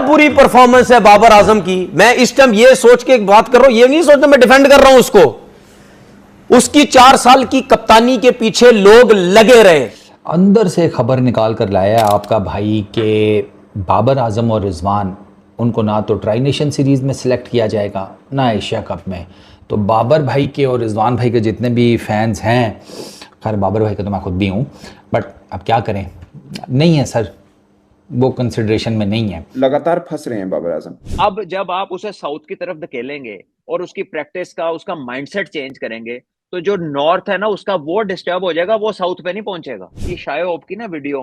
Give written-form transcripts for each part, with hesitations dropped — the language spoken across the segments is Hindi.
बुरी परफॉर्मेंस है बाबर आजम की। मैं इस टाइम ये सोच के एक बात कर रहा हूं, ये नहीं सोचता मैं डिफेंड कर रहा हूं उसको। उसकी 4 साल की कप्तानी के पीछे लोग लगे रहे। अंदर से खबर निकाल कर लाया है आपका भाई के बाबर आजम और रिजवान, उनको ना तो ट्राई नेशन सीरीज़ में सिलेक्ट किया जाएगा ना एशिया कप में। तो बाबर भाई के और रिजवान भाई के जितने भी फैंस हैं, खैर बाबर भाई का तो मैं खुद भी हूँ, बट अब क्या करें, नहीं है सर, वो कंसिडरेशन में नहीं है। लगातार फंस रहे हैं बाबर आजम। अब जब आप उसे साउथ की तरफ धकेलेंगे और उसकी प्रैक्टिस का, उसका माइंडसेट चेंज करेंगे, तो जो नॉर्थ है ना उसका वो डिस्टर्ब हो जाएगा, वो साउथ पे नहीं पहुंचेगा। ये शायद होप की ना वीडियो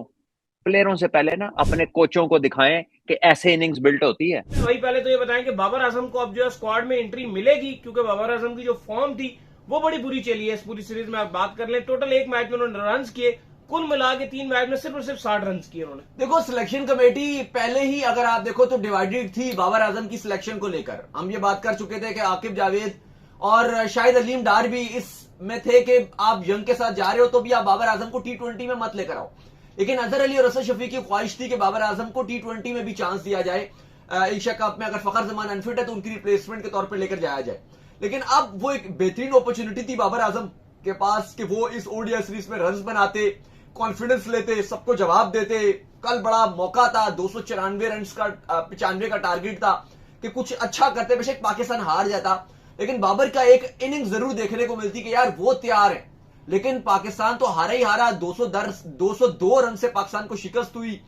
प्लेयरों से पहले ना अपने कोचों को दिखाएं कि ऐसे इनिंग्स बिल्ट होती है। भाई पहले तो ये बताएं कि बाबर आजम को अब जो है स्क्वाड में एंट्री मिलेगी, क्योंकि बाबर आजम की जो फॉर्म थी वो बड़ी बुरी चली है। इस पूरी सीरीज में आप बात कर लें, टोटल एक मैच में उन्होंने रन किए, कुल मिला के 3 मैच में सिर्फ और सिर्फ 60 रन किए उन्होंने। देखो, सिलेक्शन कमेटी पहले ही अगर आप देखो तो डिवाइडेड थी बाबर आजम की सिलेक्शन को लेकर। हम ये बात कर चुके थे कि आकिब जावेद और शाहिद अलीम डार भी इसमें थे कि आप यंग के साथ जा रहे हो तो भी आप बाबर आजम को T20 में मत लेकर आओ। लेकिन अजहर अली और असद शफी की ख्वाहिश थी कि बाबर आजम को T20 में भी चांस दिया जाए। एशिया कप में अगर फखर जमान अनफिट है तो उनकी रिप्लेसमेंट के तौर पर लेकर जाया जाए। लेकिन अब वो एक बेहतरीन अपॉर्चुनिटी थी बाबर आजम के पास कि वो इस ओडीआई सीरीज में रन बनाते, कॉन्फिडेंस लेते, सबको जवाब देते। कल बड़ा मौका था, 294 रन का 95 का टारगेट था कि कुछ अच्छा करते, बेशक पाकिस्तान हार जाता, लेकिन बाबर का एक इनिंग जरूर देखने को मिलती कि यार वो तैयार है। लेकिन पाकिस्तान तो हारा ही हारा। 202 रन से पाकिस्तान को शिकस्त हुई।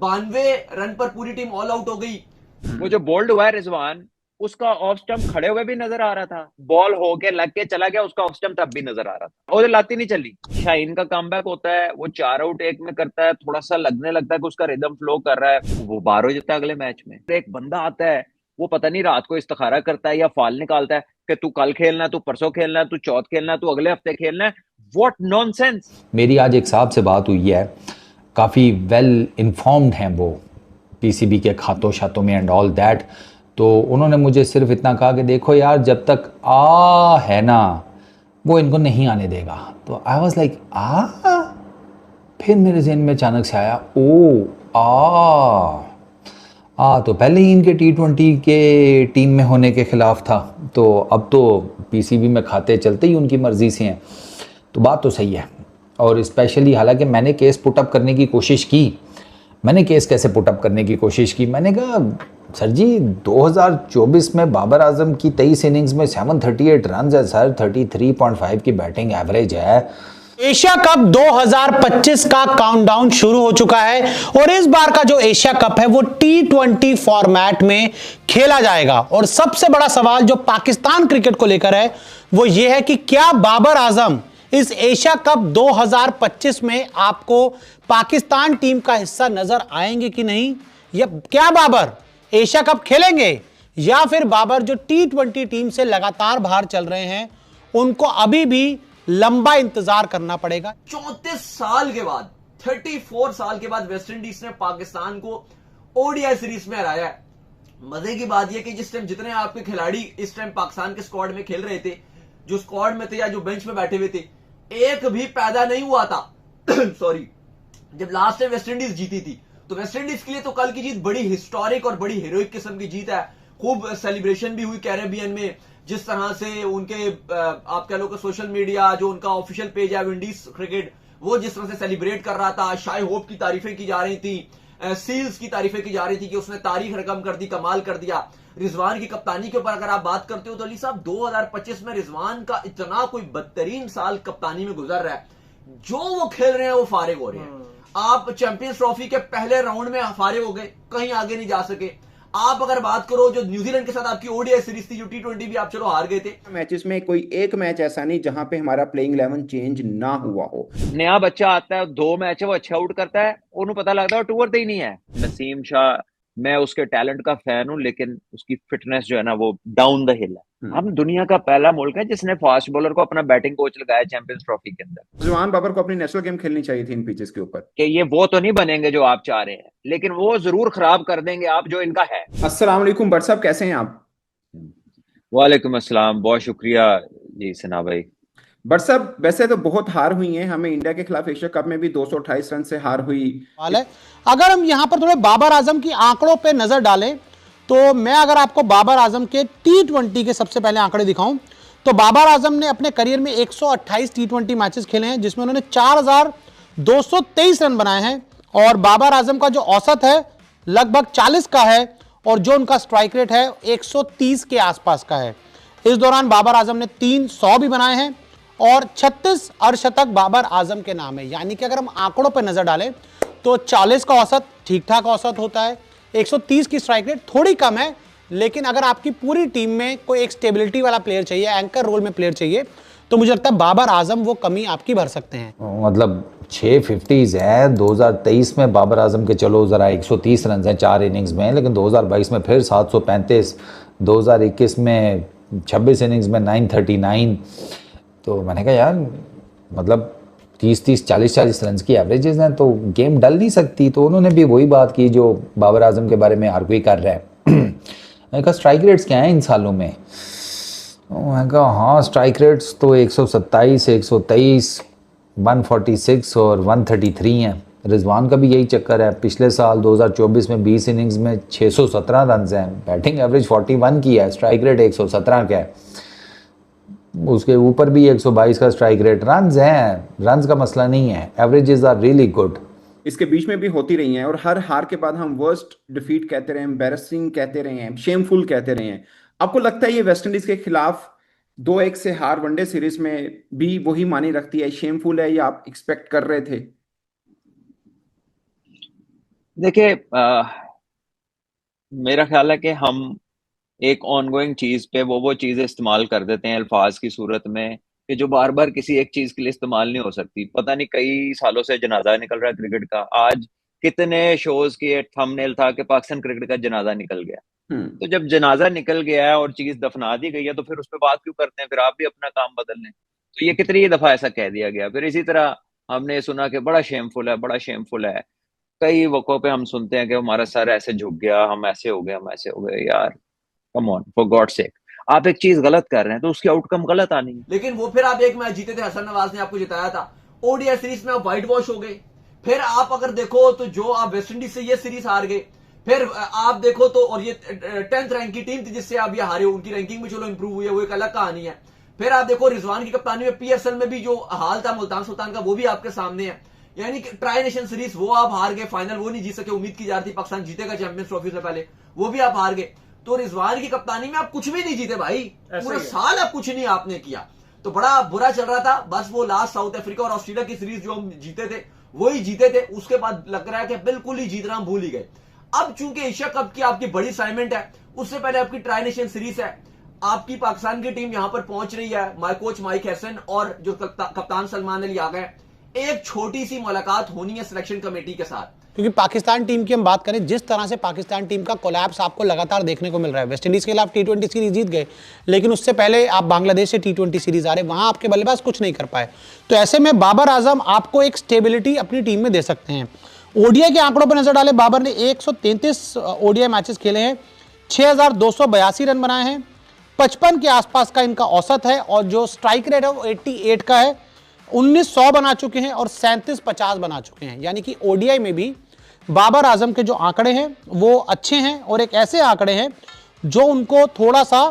92 रन पर पूरी टीम ऑल आउट हो गई। वो जो बोल्ड हुआ है रिजवान, उसका ऑफ स्टंप खड़े हुए भी नजर आ रहा था, बॉल होके लग के चला गया, उसका ऑफ स्टंप तब भी नजर आ रहा था, और लाती नहीं चली। शाहीन का कमबैक होता है, वो 4 आउट 1 में करता है, थोड़ा सा लगने लगता है कि उसका रिदम फ्लो कर रहा है, वो बाहर हो जाता है अगले मैच में। एक बंदा आता है, वो पता नहीं रात को इस्तिखारा करता है या फाल निकालता है कि तू कल खेलना, तू परसों खेलना, तू चौथ खेलना, तू अगले हफ्ते खेलना है। What nonsense. मेरी आज एक साहब से बात हुई है, काफ़ी वेल इन्फॉर्म्ड हैं वो पीसीबी के खातों शातों में एंड ऑल दैट। तो उन्होंने मुझे सिर्फ इतना कहा कि देखो यार, जब तक आ है ना वो इनको नहीं आने देगा। तो आई वॉज लाइक आ, फिर मेरे जहन में अचानक से आया ओ आ तो पहले ही इनके T20 के टीम में होने के खिलाफ था, तो अब तो पीसीबी में खाते चलते ही उनकी मर्जी से हैं। तो बात तो सही है। और स्पेशली हालांकि मैंने केस पुटअप करने की कोशिश की। मैंने केस कैसे पुटअप करने की कोशिश की, मैंने कहा सर जी 2024 में बाबर आजम की 23 इनिंग्स में 738 रन है सर, 33.5 की बैटिंग एवरेज है। एशिया कप 2025 का काउंटडाउन शुरू हो चुका है और इस बार का जो एशिया कप है वो T20 फॉर्मेट में खेला जाएगा। और सबसे बड़ा सवाल जो पाकिस्तान क्रिकेट को लेकर है वो ये है कि क्या बाबर आजम इस एशिया कप 2025 में आपको पाकिस्तान टीम का हिस्सा नजर आएंगे कि नहीं, या क्या बाबर एशिया कप खेलेंगे, या फिर बाबर जो T20 टीम से लगातार बाहर चल रहे हैं उनको अभी भी लंबा इंतजार करना पड़ेगा। 34 साल के बाद, 34 साल के बाद वेस्ट इंडीज ने पाकिस्तान को ओडीआई सीरीज में हराया है। मजे की बात यह कि जिस टाइम जितने आपके खिलाड़ी इस टाइम पाकिस्तान के स्क्वाड में खेल रहे थे, जो स्क्वाड में थे या जो बेंच में बैठे हुए थे, एक भी पैदा नहीं हुआ था सॉरी, जब लास्ट टाइम वेस्ट इंडीज जीती थी। तो वेस्ट इंडीज के लिए तो कल की जीत बड़ी हिस्टोरिक और बड़ी हीरोइक किस्म की जीत है। खूब सेलिब्रेशन भी हुई कैरेबियन में, जिस तरह से उनके आप कह लो कि सोशल मीडिया जो उनका ऑफिशियल पेज है विंडीज क्रिकेट, वो जिस तरह से सेलिब्रेट कर रहा था। शाय होप की तारीफें की जा रही थी, सील्स की तारीफें की जा रही थी कि उसने तारीख रकम कर दी, कमाल कर दिया। रिजवान की कप्तानी के ऊपर अगर आप बात करते हो तो अली साहब 2025 में रिजवान का इतना कोई बदतरीन साल कप्तानी में गुजर रहा है, जो वो खेल रहे हैं वो फारिग हो रहे हैं। आप चैंपियंस ट्रॉफी के पहले राउंड में फारिग हो गए, कहीं आगे नहीं जा सके। आप अगर बात करो जो न्यूजीलैंड के साथ आपकी ओडीआई सीरीज थी, जो T20 भी आप चलो हार गए थे। मैचेस में कोई एक मैच ऐसा नहीं जहां पे हमारा प्लेइंग 11 चेंज ना हुआ हो। नया बच्चा आता है, 2 मैच है वो अच्छा आउट करता है, उन्हें पता लगता है टूर ही नहीं है। नसीम शाह, मैं उसके टैलेंट का फैन हूं, लेकिन उसकी फिटनेस जो है ना वो डाउन द हिल है। हम दुनिया का पहला मुल्क है जिसने फास्ट बॉलर को अपना बैटिंग कोच लगाया चैंपियंस ट्रॉफी के अंदर। रिजवान बाबर को अपनी नेशनल गेम खेलनी चाहिए थी इन पिचेस के ऊपर। कि ये वो तो नहीं बनेंगे जो आप चाह रहे हैं, लेकिन वो जरूर खराब कर देंगे आप जो इनका है। अस्सलाम वालेकुम भट्ट साहब, कैसे हैं आप? वालेकुम अस्सलाम, बहुत शुक्रिया जी सना भाई। बट साहब वैसे तो बहुत हार हुई है, हमें इंडिया के खिलाफ एशिया कप में भी 228 रन से हार हुई। है अगर हम यहां पर थोड़े बाबर आजम की आंकड़ों पे नजर डालें तो मैं अगर आपको बाबर आजम के T20 के सबसे पहले आंकड़े दिखाऊं तो बाबर आजम ने अपने करियर में 128 T20 मैचेस खेले हैं जिसमें उन्होंने 4223 रन बनाए हैं और बाबर आजम का जो औसत है लगभग 40 का है और जो उनका स्ट्राइक रेट है 130 के आसपास का है। इस दौरान बाबर आजम ने 300 भी बनाए हैं और 36 अर्धशतक बाबर आजम के नाम है। यानी कि अगर हम आंकड़ों पर नजर डालें तो 40 का औसत ठीक ठाक औसत होता है, 130 की स्ट्राइक रेट थोड़ी कम है, लेकिन अगर आपकी पूरी टीम में कोई एक स्टेबिलिटी वाला प्लेयर चाहिए, एंकर रोल में प्लेयर चाहिए, तो मुझे लगता है बाबर आजम वो कमी आपकी भर सकते हैं। मतलब 650s है 2023 में बाबर आजम के, चलो ज़रा 130 रन हैं 4 इनिंग्स में, लेकिन 2022 में फिर 735, 2021 में 26 इनिंग्स में 939। तो मैंने कहा यार मतलब 30-30, 40-40 रन की एवरेजेस हैं तो गेम डल नहीं सकती। तो उन्होंने भी वही बात की जो बाबर आजम के बारे में हर कोई कर रहा है। मैंने कहा स्ट्राइक रेट्स क्या हैं इन सालों में? मैंने कहा हाँ स्ट्राइक रेट्स तो 127, 123, 146 और 133 हैं। रिजवान का भी यही चक्कर है। पिछले साल 2024 में 20 इनिंग्स में 617 रन हैं, बैटिंग एवरेज 41 की है, स्ट्राइक रेट 117 का है, उसके ऊपर भी 122 का स्ट्राइक रेट। रन्स हैं, रन्स का मसला नहीं है, एवरेजेस आर रियली गुड। इसके बीच में भी होती रही हैं और हर हार के बाद हम वर्स्ट डिफीट कहते रहे हैं, एम्बैरेसिंग कहते रहे हैं, शेमफुल कहते रहे हैं। आपको लगता है ये वेस्टइंडीज के खिलाफ 2-1 से हार वनडे सीरीज में भी वही मानी रखती है, शेमफुल है या आप एक्सपेक्ट कर रहे थे? देखिए मेरा ख्याल है कि हम एक ऑनगोइंग चीज पे वो चीजें इस्तेमाल कर देते हैं अल्फाज की सूरत में कि जो बार बार किसी एक चीज के लिए इस्तेमाल नहीं हो सकती। पता नहीं कई सालों से जनाजा निकल रहा है क्रिकेट का, आज कितने शोज की थंबनेल था कि पाकिस्तान क्रिकेट का जनाजा निकल गया। तो जब जनाजा निकल गया है और चीज दफना दी गई है तो फिर उस पर बात क्यों करते हैं? फिर आप भी अपना काम बदल लें। तो ये कितनी दफा ऐसा कह दिया गया। फिर इसी तरह हमने सुना कि बड़ा शेमफुल है, बड़ा शेमफुल है। कई मौकों पे हम सुनते हैं कि हमारा सर ऐसे झुक गया, हम ऐसे हो गए, हम ऐसे हो गए। यार come on, for God sake, आप एक चीज गलत कर रहे हैं तो उसकी आउटकम गलत आनी है। लेकिन वो फिर आप एक मैच जीते थे, हसन नवाज ने आपको जिताया था। ओडीआई सीरीज में आप व्हाइट वॉश हो गए। फिर आप अगर देखो तो जो आप वेस्टइंडीज से ये सीरीज हार गए, फिर आप देखो तो और ये 10th रैंक की टीम थी जिससे आप ये हारे, उनकी रैंकिंग भी चलो इंप्रूव हुई है, वो एक अलग कहानी है। फिर आप देखो रिजवान की कप्तानी में पीएसएल में भी जो हाल था मुल्तान सुल्तान का, वो भी आपके सामने है। यानी कि ट्राई नेशन सीरीज वो आप हार गए, फाइनल वो नहीं जीत सके, उम्मीद की जा रही थी पाकिस्तान जीतेगा चैंपियंस ट्रॉफी से पहले, वो भी आप हार गए। तो रिजवान की कप्तानी में आप कुछ भी नहीं जीते भाई, पूरा साल आप कुछ नहीं आपने किया, तो बड़ा बुरा चल रहा था। बस वो लास्ट साउथ अफ्रीका और ऑस्ट्रेलिया की सीरीज जो हम जीते थे वही जीते थे, उसके बाद लग रहा है कि बिल्कुल ही जीतना हम भूल ही गए। अब चूंकि एशिया कप की आपकी बड़ी असाइनमेंट है, उससे पहले आपकी ट्राई नेशन सीरीज है, आपकी पाकिस्तान की टीम यहां पर पहुंच रही है, माय कोच माइक हैसन और जो कप्तान सलमान अली आ गए। एक छोटी सी मुलाकात होनी है सिलेक्शन कमेटी के साथ, क्योंकि पाकिस्तान टीम की हम बात करें, जिस तरह से पाकिस्तान टीम का कोलैप्स आपको लगातार देखने को मिल रहा है। वेस्टइंडीज के खिलाफ T20 सीरीज जीत गए, लेकिन उससे पहले आप बांग्लादेश से T20 सीरीज आ रहे, वहां आपके बल्लेबाज कुछ नहीं कर पाए। तो ऐसे में बाबर आजम आपको एक स्टेबिलिटी अपनी टीम में दे सकते हैं। ओडीआई के आंकड़ों पर नजर डालें, बाबर ने 133 ओडीआई मैचेस खेले हैं, 6282 रन बनाए हैं, 55 के आसपास का इनका औसत है और जो स्ट्राइक रेट है वो 88 का है, 1900 बना चुके हैं और 3750 बना चुके हैं। यानी कि ओडीआई में भी बाबर आजम के जो आंकड़े हैं वो अच्छे हैं और एक ऐसे आंकड़े हैं जो उनको थोड़ा सा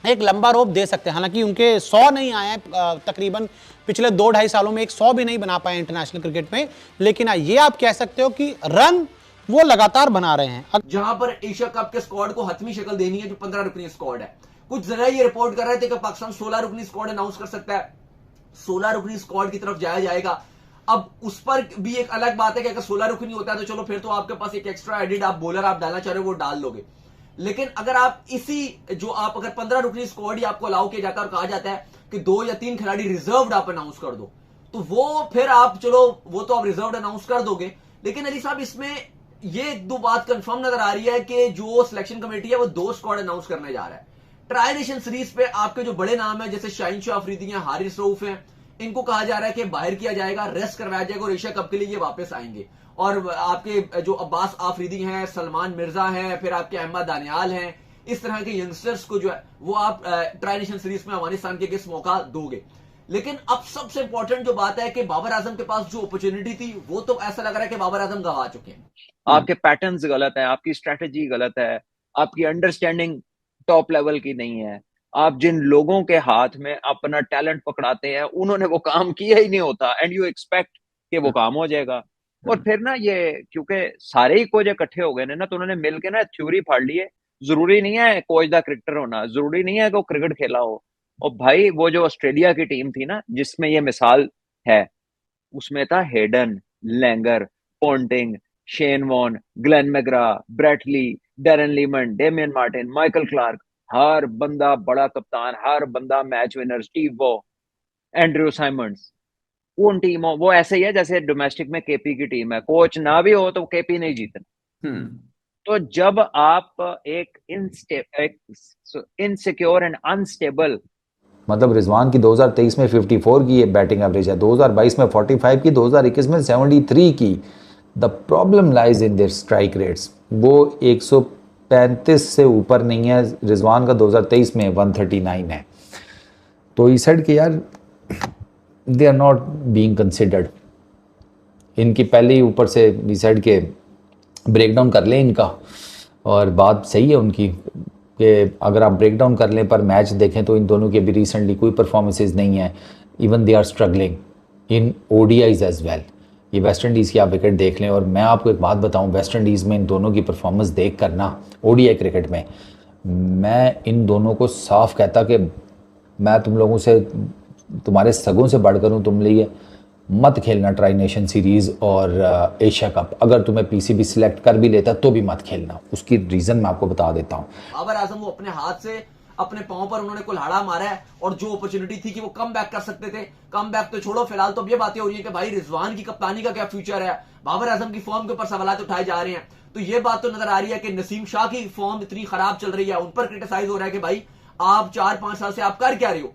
एक लंबा रोप दे सकते हैं। हालांकि उनके 100 नहीं आए हैं तकरीबन पिछले 2-2.5 सालों में, एक 100 भी नहीं बना पाए इंटरनेशनल क्रिकेट में, लेकिन ये आप कह सकते हो कि रन वो लगातार बना रहे हैं। जहां पर एशिया कप के स्क्वाड को हतमी शक्ल देनी है, जो 15 रुकनी स्क्वाड है। कुछ जरा ये रिपोर्ट कर रहे थे कि पाकिस्तान 16 रुकनी स्क्वाड अनाउंस कर सकता है, 16 रुकनी स्क्वाड की तरफ जाया जाएगा। अब उस पर भी एक अलग बात है कि अगर 16 रुकनी होता है तो चलो फिर तो आपके पास एक एक्स्ट्रा एडिड आप बॉलर आप डालना चाह रहे हो वो डाल लोगे। लेकिन अगर आप इसी जो आप अगर 15 रुकनी स्क्वाड ही आपको अलाउ किया जाता है और कहा जाता है कि 2 या 3 खिलाड़ी रिजर्व्ड आप अनाउंस कर दो, तो वो फिर आप चलो वो तो आप रिजर्व्ड अनाउंस कर दोगे। लेकिन अली साहब इसमें ये 2 बात कंफर्म नजर आ रही है कि जो सिलेक्शन कमेटी है वो 2 स्क्वाड अनाउंस करने जा रहा है। ट्राई नेशन सीरीज पे आपके जो बड़े नाम है जैसे शाहीन शाह अफरीदी हैं, हारिस रऊफ हैं, इनको कहा जा रहा है कि बाहर किया जाएगा, रेस्ट करवाया जाएगा और एशिया कप के लिए ये वापस आएंगे। और आपके जो अब्बास आफरीदी हैं, सलमान मिर्जा हैं, फिर आपके अहमद दानियाल हैं, इस तरह के यंगस्टर्स को जो है वो आप ट्राई नेशन सीरीज में अफगानिस्तान के अगेंस्ट मौका दोगे। लेकिन अब सबसे इंपॉर्टेंट जो बात है कि बाबर आजम के पास जो अपॉर्चुनिटी थी वो तो ऐसा लग रहा है कि बाबर आजम गवा चुके हैं। आपके पैटर्न्स गलत है, आपकी स्ट्रेटेजी गलत है, आपकी अंडरस्टैंडिंग टॉप लेवल की नहीं है। आप जिन लोगों के हाथ में अपना टैलेंट पकड़ाते हैं उन्होंने वो काम किया ही नहीं होता, एंड यू एक्सपेक्ट कि वो काम हो जाएगा। और फिर ना ये क्योंकि सारे ही कोच इकट्ठे हो गए ना, तो उन्होंने मिलके ना थ्योरी फाड़ ली है। जरूरी नहीं है कोच दा क्रिकेटर होना, जरूरी नहीं है कि वो क्रिकेट खेला हो। और भाई वो जो ऑस्ट्रेलिया की टीम थी ना जिसमें ये मिसाल है, उसमें था Hayden, Langer, Ponting, Shane Warne, Glenn McGrath, Brett Lee, Darren Lehmann, Damien Martyn, Michael Clarke, हर बंदा बड़ा कप्तान, हर बंदा match winner, Steve Waugh, Andrew Symonds. उन टीमों वो ऐसे ही है जैसे डोमेस्टिक में केपी की टीम है, कोच ना भी हो तो केपी नहीं जीतना। तो जब आप एक इनसिक्योर एंड अनस्टेबल, मतलब रिजवान की 2023 में 54 की बैटिंग एवरेज है, 2022 में 45 की, 2021 में 73 की। The problem lies in their strike rates. वो 135 से ऊपर नहीं है, रिजवान का 2023 में 139 है। तो ई सेड कि यार they are not being considered. इनकी पहले ही ऊपर से ई सेड के ब्रेक डाउन कर लें इनका, और बात सही है उनकी कि अगर आप ब्रेक डाउन कर लें पर मैच देखें तो इन दोनों की अभी रिसेंटली कोई परफॉर्मेंसेज नहीं है। Even they are struggling in ODIs as well. ये वेस्ट इंडीज़ की आप विकेट देख लें, और मैं आपको एक बात बताऊं, वेस्ट इंडीज़ में इन दोनों की परफॉर्मेंस देख कर ना ओडीआई क्रिकेट में, मैं इन दोनों को साफ कहता कि मैं तुम लोगों से, तुम्हारे सगों से बढ़कर हूँ, तुम लिए मत खेलना ट्राई नेशन सीरीज़ और एशिया कप। अगर तुम्हें पीसीबी सिलेक्ट कर भी लेता तो भी मत खेलना। उसकी रीज़न मैं आपको बता देता हूँ। बाबर आजम वो अपने हाथ से अपने पांव पर उन्होंने कुल्हाड़ा मारा है, और जो अपॉर्चुनिटी थी कि वो कम बैक कर सकते थे, कम बैक तो छोड़ो, फिलहाल तो अब ये बातें हो रही है कि भाई रिजवान की कप्तानी का क्या फ्यूचर है, बाबर आजम की फॉर्म के ऊपर सवाल उठाए जा रहे हैं। तो ये बात तो नजर आ रही है कि नसीम शाह की फॉर्म इतनी खराब चल रही है, उन पर क्रिटिसाइज हो रहा है कि भाई आप 4-5 साल से आप कर क्या रहे हो।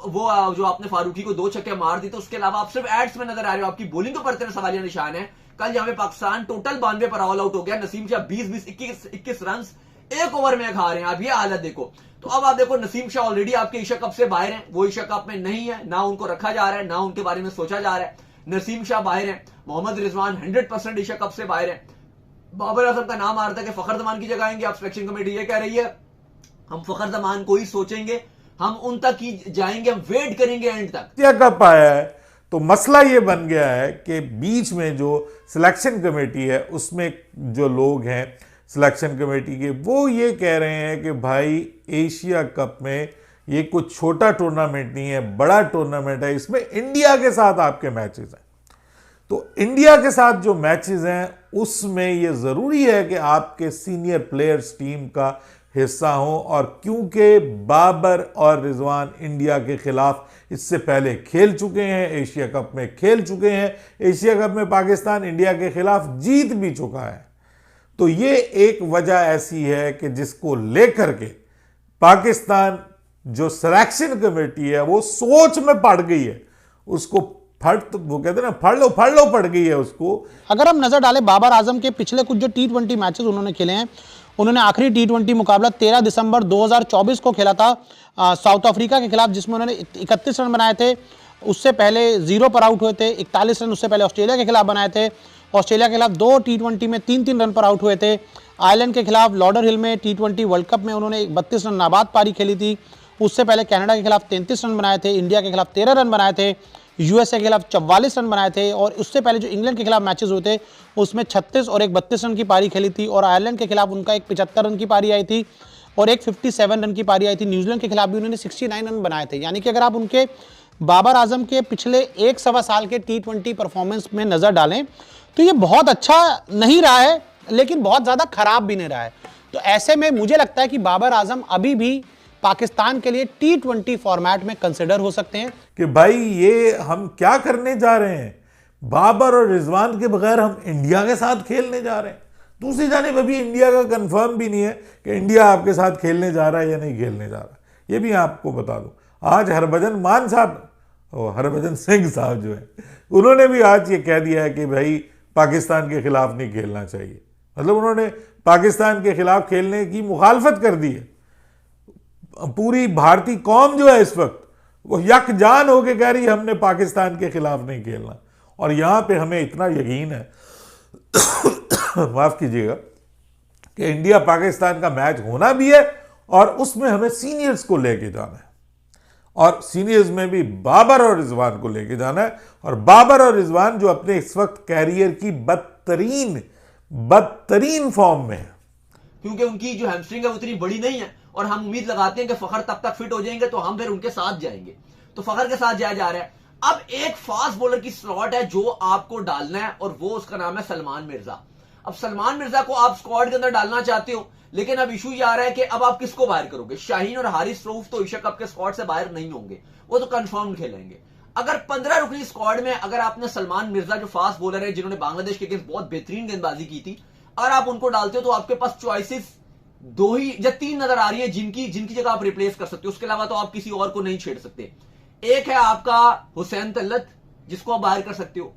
वो जो आपने फारूकी को 2 छक्के मार दी, तो उसके अलावा आप सिर्फ एड्स में नजर आ रहे हो, आपकी बॉलिंग तो पर सवालिया निशान है। कल जहां पे पाकिस्तान टोटल 92 पर ऑल आउट हो गया, नसीम शाह 20-20 21 रन 1 ओवर में खा रहे हैं। अब ये हालत देखो। तो अब आप देखो नसीम शाह ऑलरेडी आपके एशिया कप से बाहर हैं, वो एशिया कप में नहीं है, ना उनको रखा जा रहा है, ना उनके बारे में सोचा जा रहा है। नसीम शाह बाहर है, मोहम्मद रिजवान 100% एशिया कप से बाहर है। बाबर आजम का नाम आ रहा था कि फखर जमान की जगह आएंगे, अब सिलेक्शन कमेटी ये कह रही है हम फखर जमान को ही सोचेंगे, हम उन तक ही जाएंगे, हम वेट करेंगे एंड तक। क्या कप आया है तो मसला ये बन गया है कि बीच में जो सिलेक्शन कमेटी है उसमें जो लोग हैं सिलेक्शन कमेटी के, वो ये कह रहे हैं कि भाई एशिया कप में ये कुछ छोटा टूर्नामेंट नहीं है, बड़ा टूर्नामेंट है, इसमें इंडिया के साथ आपके मैचेस हैं। तो इंडिया के साथ जो मैचेस हैं उसमें ये ज़रूरी है कि आपके सीनियर प्लेयर्स टीम का हिस्सा हो। और क्योंकि बाबर और रिजवान इंडिया के खिलाफ इससे पहले खेल चुके हैं, एशिया कप में खेल चुके हैं, एशिया कप में पाकिस्तान इंडिया के खिलाफ जीत भी चुका है, तो ये एक वजह ऐसी है कि जिसको लेकर के पाकिस्तान जो सिलेक्शन कमेटी है वो सोच में पड़ गई है, उसको वो कहते हैं ना फड़ लो पड़ गई है उसको। अगर हम नजर डालें बाबर आजम के पिछले कुछ जो T20 मैचेस उन्होंने खेले हैं, उन्होंने आखिरी T20 मुकाबला 13 दिसंबर 2024 को खेला था साउथ अफ्रीका के खिलाफ, जिसमें उन्होंने 31 रन बनाए थे। उससे पहले 0 पर आउट हुए थे, 41 रन उससे पहले ऑस्ट्रेलिया के खिलाफ बनाए थे। ऑस्ट्रेलिया के खिलाफ 2 T20 में 3-3 रन पर आउट हुए थे। आयरलैंड के खिलाफ लॉर्डर हिल में T20 वर्ल्ड कप में उन्होंने 32 रन नाबाद पारी खेली थी। उससे पहले कनाडा के खिलाफ 33 रन बनाए थे, इंडिया के खिलाफ 13 रन बनाए थे, यूएसए के खिलाफ 44 रन बनाए थे, और उससे पहले जो इंग्लैंड के खिलाफ मैचेस हुए थे उसमें 36 और एक 32 रन की पारी खेली थी। और आयरलैंड के खिलाफ उनका एक 75 रन की पारी आई थी और एक 57 रन की पारी आई थी। न्यूजीलैंड के खिलाफ भी उन्होंने 69 रन बनाए थे। यानी कि अगर आप उनके बाबर आजम के पिछले 1-1.25 साल के T20 परफॉर्मेंस में नजर डालें तो ये बहुत अच्छा नहीं रहा है, लेकिन बहुत ज्यादा खराब भी नहीं रहा है। तो ऐसे में मुझे लगता है कि बाबर आजम अभी भी पाकिस्तान के लिए T20 फॉर्मेट में कंसिडर हो सकते हैं। कि भाई ये हम क्या करने जा रहे हैं, बाबर और रिजवान के बगैर हम इंडिया के साथ खेलने जा रहे हैं। दूसरी जानिब अभी इंडिया का कंफर्म भी नहीं है कि इंडिया आपके साथ खेलने जा रहा है या नहीं खेलने जा रहा है। ये भी आपको बता दूं, आज हरभजन मान साहब और हरभजन सिंह साहब जो है उन्होंने भी आज ये कह दिया है कि भाई पाकिस्तान के खिलाफ नहीं खेलना चाहिए। मतलब उन्होंने पाकिस्तान के खिलाफ खेलने की मुखालफत कर दी है। पूरी भारतीय कौम जो है इस वक्त वो यकजान होके कह रही है हमने पाकिस्तान के खिलाफ नहीं खेलना। और यहां पे हमें इतना यकीन है माफ कीजिएगा कि इंडिया पाकिस्तान का मैच होना भी है और उसमें हमें सीनियर्स को लेके जाना है, और सीनियर्स में भी बाबर और रिजवान को लेके जाना है। और बाबर और रिजवान जो अपने इस वक्त कैरियर की बदतरीन फॉर्म में है, क्योंकि उनकी जो हैमस्ट्रिंग है उतनी बड़ी नहीं है, और हम उम्मीद लगाते हैं कि फखर तब तक फिट हो जाएंगे तो हम फिर उनके साथ जाएंगे, तो फखर के साथ जाया जा रहा है। अब एक फास्ट बॉलर की स्लॉट है जो आपको डालना है, और वो उसका नाम है सलमान मिर्जा। अब सलमान मिर्जा को आप स्क्वाड के अंदर डालना चाहते हो, लेकिन अब इशू ये आ रहा है कि अब आप किसको बाहर करोगे। शाहीन और हारिस रऊफ तो एशिया कप के स्क्वाड से बाहर नहीं होंगे, वो तो कंफर्म खेलेंगे। अगर 15 रुकनी स्क्वाड में अगर आपने सलमान मिर्जा जो फास्ट बॉलर है, जिन्होंने बांग्लादेश के अगेंस्ट बहुत बेहतरीन गेंदबाजी की थी, अगर आप उनको डालते हो तो आपके पास चॉइसेस 2 ही या 3 नजर आ रही है जिनकी जगह आप रिप्लेस कर सकते हो। उसके अलावा तो आप किसी और को नहीं छेड़ सकते। एक है आपका हुसैन तल्लत, जिसको आप बाहर कर सकते हो।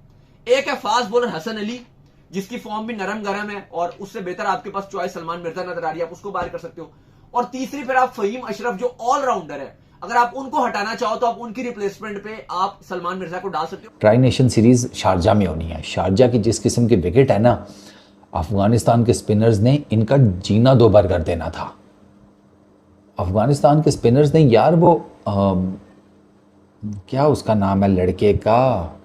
एक है फास्ट बॉलर हसन अली, जिसकी फॉर्म भी नरम गरम है, और उससे बेहतर आपके पास चॉइस सलमान मिर्जा नजर आ रही है, आप उसको बाहर कर सकते हो। और तीसरी फिर आप फहीम अशरफ जो ऑलराउंडर है, अगर आप उनको हटाना चाहो तो आप उनकी रिप्लेसमेंट पे आप सलमान मिर्जा को डाल सकते हो। ट्राई नेशन सीरीज शारजा में होनी है। शारजा की जिस किस्म की विकेट है ना, अफगानिस्तान के स्पिनर्स ने इनका जीना दोबार कर देना था। अफगानिस्तान के स्पिनर्स ने यार वो क्या उसका नाम है लड़के का,